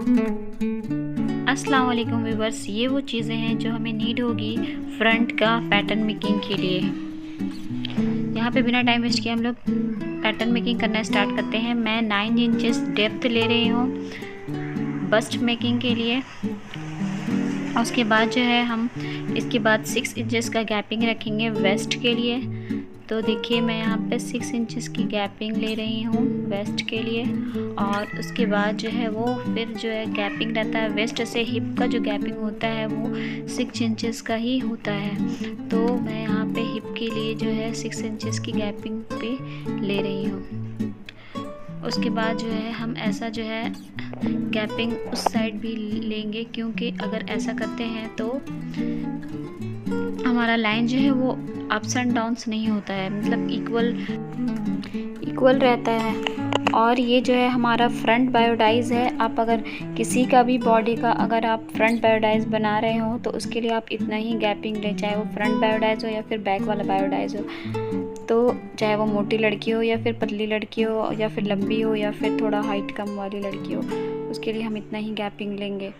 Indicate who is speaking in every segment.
Speaker 1: अस्सलाम वालेकुम व्यूवर्स, ये वो चीज़ें हैं जो हमें नीड होगी फ्रंट का पैटर्न मेकिंग के लिए। यहाँ पे बिना टाइम वेस्ट किए हम लोग पैटर्न मेकिंग करना स्टार्ट करते हैं। मैं 9 इंचेस डेप्थ ले रही हूँ बस्ट मेकिंग के लिए। और उसके बाद जो है हम इसके बाद 6 इंचेस का गैपिंग रखेंगे वेस्ट के लिए। तो देखिए मैं यहाँ पे 6 इंचेस की गैपिंग ले रही हूँ वेस्ट के लिए। और उसके बाद जो है वो फिर जो है गैपिंग रहता है वेस्ट से हिप का जो गैपिंग होता है वो 6 इंचेस का ही होता है। तो मैं यहाँ पे हिप के लिए जो है 6 इंचेस की गैपिंग पे ले रही हूँ। उसके बाद जो है हम ऐसा जो है गैपिंग उस साइड भी लेंगे, क्योंकि अगर ऐसा करते हैं तो हमारा लाइन जो है वो अप्स एंड डाउन्स नहीं होता है, मतलब इक्वल रहता है। और ये जो है हमारा फ्रंट बायोडाइज है। आप अगर किसी का भी बॉडी का अगर आप फ्रंट बायोडाइज बना रहे हो तो उसके लिए आप इतना ही गैपिंग लें, चाहे वो फ्रंट बायोडाइज हो या फिर बैक वाला बायोडाइज हो। तो चाहे वो मोटी लड़की हो या फिर पतली लड़की हो या फिर लंबी हो या फिर थोड़ा हाइट कम वाली लड़की हो, उसके लिए हम इतना ही गैपिंग लेंगे।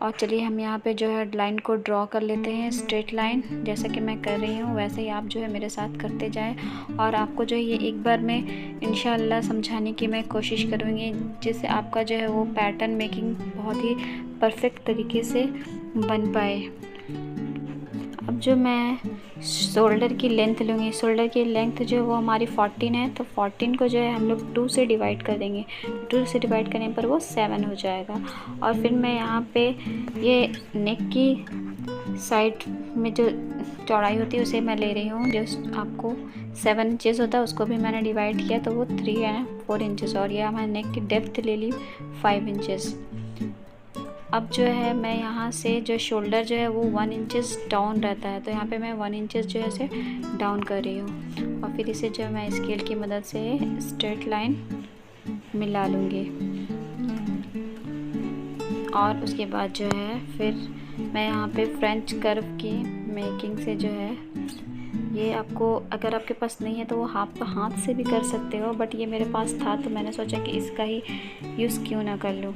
Speaker 1: और चलिए हम यहाँ पे जो है लाइन को ड्रॉ कर लेते हैं, स्ट्रेट लाइन। जैसा कि मैं कर रही हूँ वैसे ही आप जो है मेरे साथ करते जाएं। और आपको जो है ये एक बार में इंशाल्लाह समझाने की मैं कोशिश करूँगी, जिससे आपका जो है वो पैटर्न मेकिंग बहुत ही परफेक्ट तरीके से बन पाए। अब जो मैं शोल्डर की लेंथ लूँगी, शोल्डर की लेंथ जो वो हमारी 14 है, तो 14 को जो है हम लोग 2 से डिवाइड कर देंगे। 2 से डिवाइड करने पर वो 7 हो जाएगा। और फिर मैं यहाँ पे ये नेक की साइड में जो चौड़ाई होती है उसे मैं ले रही हूँ। जो आपको 7 इंचेस होता है उसको भी मैंने डिवाइड किया तो वो 4 इंचेस। और ये हमारे नेक की डेप्थ ले ली 5 इंचेस। अब जो है मैं यहाँ से जो शोल्डर जो है वो 1 इंचेस डाउन रहता है, तो यहाँ पे मैं 1 इंचेस जो है इसे डाउन कर रही हूँ। और फिर इसे जो मैं स्केल की मदद से स्ट्रेट लाइन मिला लूँगी। और उसके बाद जो है फिर मैं यहाँ पे फ्रेंच कर्व की मेकिंग से जो है, ये आपको अगर आपके पास नहीं है तो वो आप हाथ से भी कर सकते हो, बट ये मेरे पास था तो मैंने सोचा कि इसका ही यूज़ क्यों ना कर लूँ।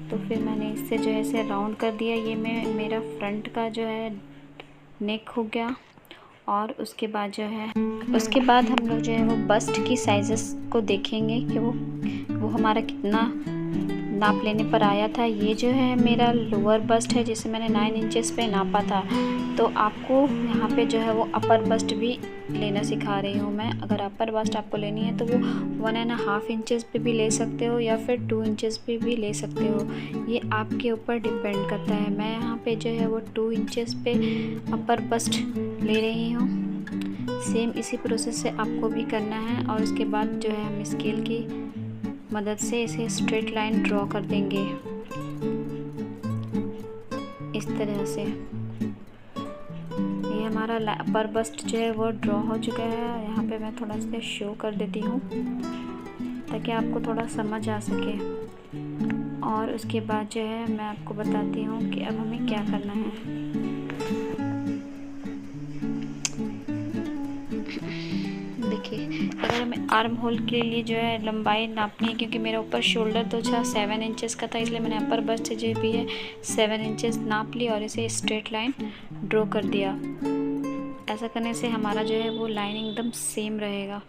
Speaker 1: तो फिर मैंने इससे जो है इसे राउंड कर दिया। ये मेरा फ्रंट का जो है नेक हो गया। और उसके बाद जो है हम लोग जो है वो बस्ट की साइज़ेस को देखेंगे कि वो हमारा कितना नाप लेने पर आया था। ये जो है मेरा लोअर बस्ट है जिसे मैंने 9 इंचेस पे नापा था। तो आपको यहाँ पे जो है वो अपर बस्ट भी लेना सिखा रही हूँ मैं। अगर अपर बस्ट आपको लेनी है तो वो 1.5 इंचेस पे भी ले सकते हो या फिर 2 इंचेस पे भी ले सकते हो, ये आपके ऊपर डिपेंड करता है। मैं यहाँ पे जो है वो 2 इंचेस पे अपर बस्ट ले रही हूँ। सेम इसी प्रोसेस से आपको भी करना है। और उसके बाद जो है हम स्केल की मदद से इसे स्ट्रेट लाइन ड्रॉ कर देंगे इस तरह से। ये हमारा अपर बस्ट जो है वो ड्रॉ हो चुका है। यहाँ पे मैं थोड़ा सा शो कर देती हूँ ताकि आपको थोड़ा समझ आ सके। और उसके बाद जो है मैं आपको बताती हूँ कि अब हमें क्या करना है। देखिए अगर हमें आर्म होल के लिए जो है लंबाई नापनी है, क्योंकि मेरा ऊपर शोल्डर तो 7 इंचेस का था, इसलिए मैंने अपर बस्ट से जो भी है 7 इंचेस नाप ली और इसे स्ट्रेट लाइन ड्रॉ कर दिया। ऐसा करने से हमारा जो है वो लाइन एकदम सेम रहेगा।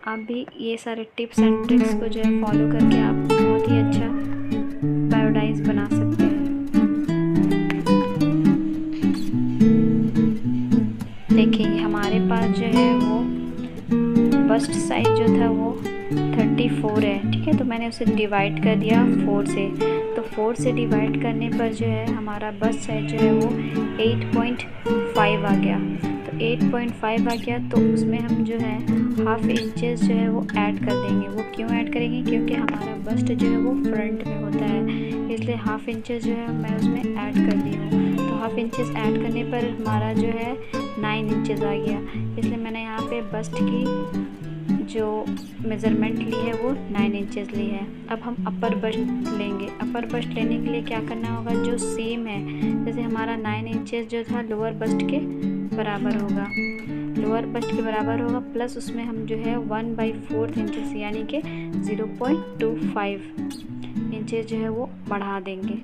Speaker 1: आप भी ये सारे टिप्स एंड ट्रिक्स को जो है फॉलो करके आप बहुत ही अच्छा बायोडाइज बना सकते हैं। देखिए हमारे पास जो है वो बस्ट साइज जो था वो 34 है, ठीक है। तो मैंने उसे डिवाइड कर दिया 4 से। तो 4 से डिवाइड करने पर जो है हमारा बस्ट साइज जो है वो 8.5 आ गया। तो 8.5 आ गया तो उसमें हम जो है 1/2 इंचेस जो है वो ऐड कर देंगे। वो क्यों ऐड करेंगे, क्योंकि हमारा बस्ट जो है वो फ्रंट में होता है, इसलिए 1/2 इंचेस जो है मैं उसमें ऐड कर दी हूँ। तो 1/2 इंचेस ऐड करने पर हमारा जो है 9 इंचेस आ गया। इसलिए मैंने यहाँ पे बस्ट की जो मेज़रमेंट ली है वो 9 इंचेस ली है। अब हम अपर बस्ट लेंगे। अपर बस्ट लेने के लिए क्या करना होगा, जो सेम है, जैसे हमारा 9 इंचेस जो था लोअर बस्ट के बराबर होगा, लोअर बस्ट के बराबर होगा, प्लस उसमें हम जो है 1/4 इंचेस यानी कि 0.25 इंचेस जो है वो बढ़ा देंगे।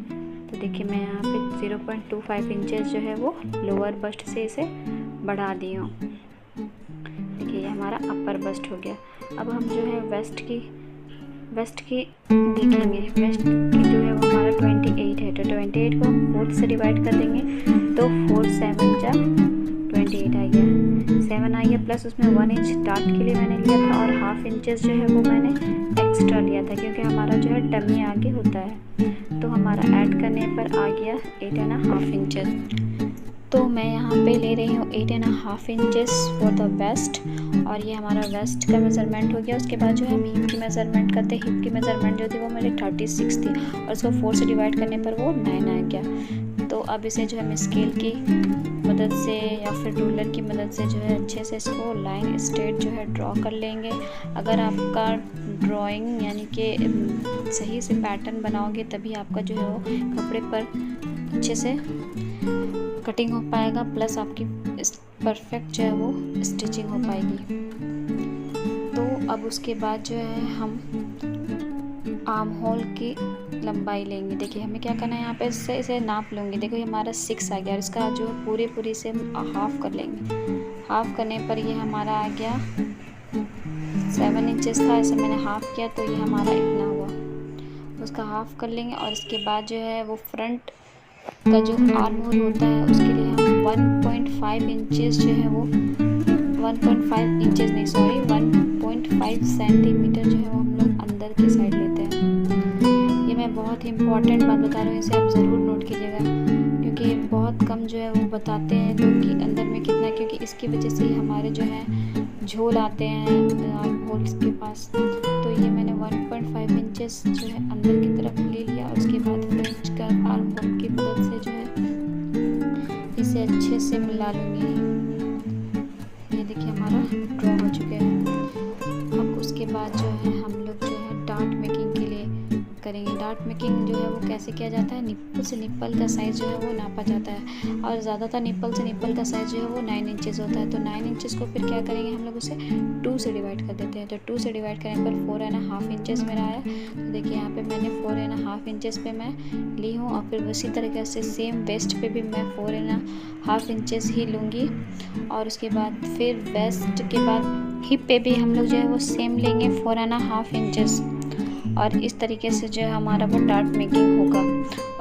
Speaker 1: तो देखिए मैं यहाँ पे 0.25 इंचेस जो है वो लोअर बस्ट से इसे बढ़ा दी हूँ। देखिए ये हमारा अपर बस्ट हो गया। अब हम जो है वेस्ट की देखेंगे। वेस्ट की जो है वो हमारा 28 है, तो 28 को हम 4 से डिवाइड कर देंगे, तो 4 7 जा 28 आ गया, 7 आ गया, प्लस उसमें 1 इंच डार्ट के लिए मैंने लिया था और हाफ इंचेस जो है वो मैंने एक्स्ट्रा लिया था, क्योंकि हमारा जो है डमी आगे होता है। तो हमारा ऐड करने पर आ गया 8.5 इंचेस। तो मैं यहाँ पे ले रही हूँ 8.5 इंचेस फॉर द वेस्ट, और ये हमारा वेस्ट का मेज़रमेंट हो गया। उसके बाद जो है हम हिप की मेज़रमेंट करते हैं। हिप की मेज़रमेंट जो थी वो मेरी 36 थी, और उसको 4 से डिवाइड करने पर वो 9 आ गया। तो अब इसे जो हम स्केल की मदद से या फिर रूलर की मदद से जो है अच्छे से इसको लाइन स्ट्रेट जो है ड्रॉ कर लेंगे। अगर आपका ड्राइंग यानी कि सही से पैटर्न बनाओगे तभी आपका जो है वो कपड़े पर अच्छे से कटिंग हो पाएगा, प्लस आपकी परफेक्ट जो है वो स्टिचिंग हो पाएगी। तो अब उसके बाद जो है हम आर्म होल की लंबाई लेंगे। देखिए हमें क्या करना है, यहाँ पे इसे नाप लूँगी। देखो ये हमारा 6 आ गया, और इसका जो पूरी से हम हाफ कर लेंगे। हाफ करने पर ये हमारा आ गया 7 इंचेस था, इसे मैंने हाफ किया तो ये हमारा इतना हुआ। उसका हाफ कर लेंगे, और इसके बाद जो है वो फ्रंट का जो आर्म होल होता है उसके लिए हम 1.5 इंचेस जो है वो 1.5 इंचेस नहीं, सॉरी 1.5 सेंटीमीटर जो है वो हम लोग अंदर की साइड लेते हैं। ये मैं बहुत ही इम्पॉर्टेंट बात बता रही हूँ, इसे आप ज़रूर नोट कीजिएगा, क्योंकि बहुत कम जो है वो बताते हैं लोग कि अंदर में कितना, क्योंकि इसकी वजह से ही हमारे जो है झोल आते हैं आर्म होल्स के पास। तो ये मैंने 1.5 इंचेस जो है अंदर की तरफ ले लिया, और उसके बाद फ्रेंच का आर्म होल की मदद से जो है इसे अच्छे से मिला लूँगी। ये देखिए हमारा ड्रॉ हो चुका है। अब उसके बाद जो है हम लोग जो है डार्ट मेकिंग के लिए करेंगे। डार्ट मेकिंग जो है वो कैसे किया जाता है, निप्पल से निप्पल का साइज़ जो है वो नापा जाता है, और ज़्यादातर निप्पल से निप्पल का साइज़ जो है वो 9 इंचेस होता है। तो 9 इंचेस को फिर क्या करेंगे, हम लोग उसे 2 से डिवाइड कर देते हैं। तो 2 से डिवाइड करने पर 4.5 इंचेस मेरा आया। तो देखिए यहाँ पे मैंने 4.5 इंचेस पे मैं ली हूँ, और फिर उसी तरीके से सेम वेस्ट पे भी मैं 4.5 इंचेस ही लूँगी। और उसके बाद फिर वेस्ट के बाद हिप पे भी हम लोग जो है वो सेम लेंगे 4.5 इंचेस, और इस तरीके से जो है हमारा वो डार्ट मेकिंग होगा।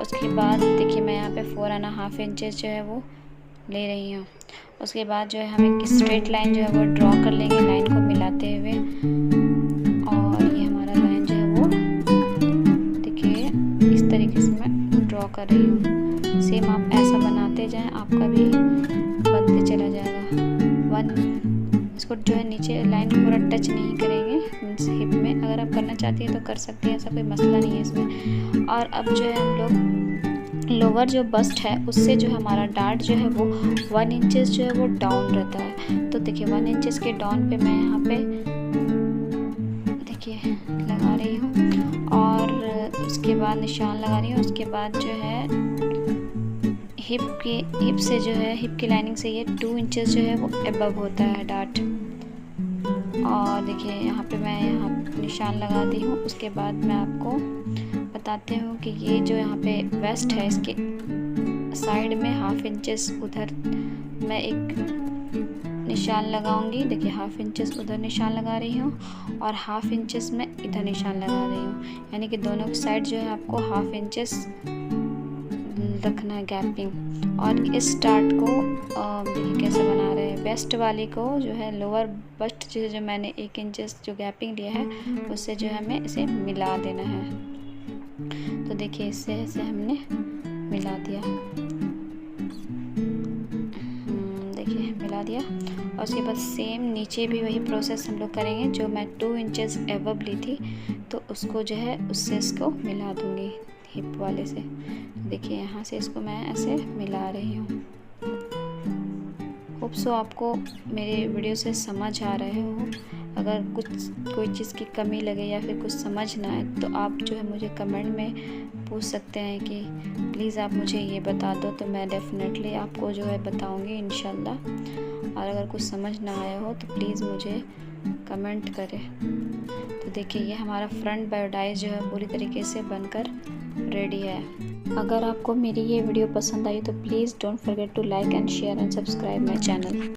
Speaker 1: उसके बाद देखिए मैं यहाँ पे 4.5 इंचेस जो है वो ले रही हूँ। उसके बाद जो है हम एक स्ट्रेट लाइन जो है वो ड्रॉ कर लेंगे, लाइन को मिलाते हुए। और ये हमारा लाइन जो है वो देखिए इस तरीके से मैं ड्रॉ कर रही हूँ। सेम आप ऐसा बनाते जाएं, आपका भी बनते चला जाएगा। इसको जो है नीचे लाइन को पूरा टच नहीं करेंगे हिप में। अगर आप करना चाहती हैं तो कर सकती हैं, ऐसा कोई मसला नहीं है इसमें। और अब जो है हम लोग लोअर जो बस्ट है उससे जो हमारा डार्ट जो है वो 1 इंचेस जो है वो डाउन रहता है। तो देखिए 1 इंचेस के डाउन पे मैं यहाँ पे देखिए लगा रही हूँ, और उसके बाद निशान लगा रही हूँ। उसके बाद जो है हिप से जो है हिप की लाइनिंग से ये 2 इंचेस जो है वो अबव होता है डार्ट। और देखिए यहाँ पे मैं निशान लगा दी हूँ। उसके बाद मैं आपको बताती हूँ कि ये जो यहाँ पे वेस्ट है इसके साइड में 1/2 इंचेस उधर मैं एक निशान लगाऊंगी। देखिए 1/2 इंचेस उधर निशान लगा रही हूँ, और 1/2 इंचेस में इधर निशान लगा रही हूँ, यानी कि दोनों की साइड जो है आपको 1/2 इंचेस रखना है गैपिंग। और इस डार्ट को देखिए कैसे बना रहे हैं। वेस्ट वाली को जो है लोअर बस्ट जो मैंने 1 इंचेस जो गैपिंग लिया है उससे जो है हमें इसे मिला देना है। तो देखिए इससे ऐसे हमने मिला दिया, देखिए मिला दिया। और उसके बाद सेम नीचे भी वही प्रोसेस हम लोग करेंगे। जो मैं 2 इंचेस एबव ली थी तो उसको जो है उससे इसको मिला दूँगी हिप वाले से। देखिए यहाँ से इसको मैं ऐसे मिला रही हूँ। होप सो आपको मेरे वीडियो से समझ आ रहे हो। अगर कोई चीज़ की कमी लगे या फिर कुछ समझ ना आए तो आप जो है मुझे कमेंट में पूछ सकते हैं कि प्लीज़ आप मुझे ये बता दो, तो मैं डेफिनेटली आपको जो है बताऊँगी इंशाल्लाह। और अगर कुछ समझ ना आया हो तो प्लीज़ मुझे कमेंट करें। तो देखिए ये हमारा फ्रंट बायोडाइज जो है पूरी तरीके से बनकर रेडी है। अगर आपको मेरी ये वीडियो पसंद आई तो please don't forget to like and share and subscribe my channel.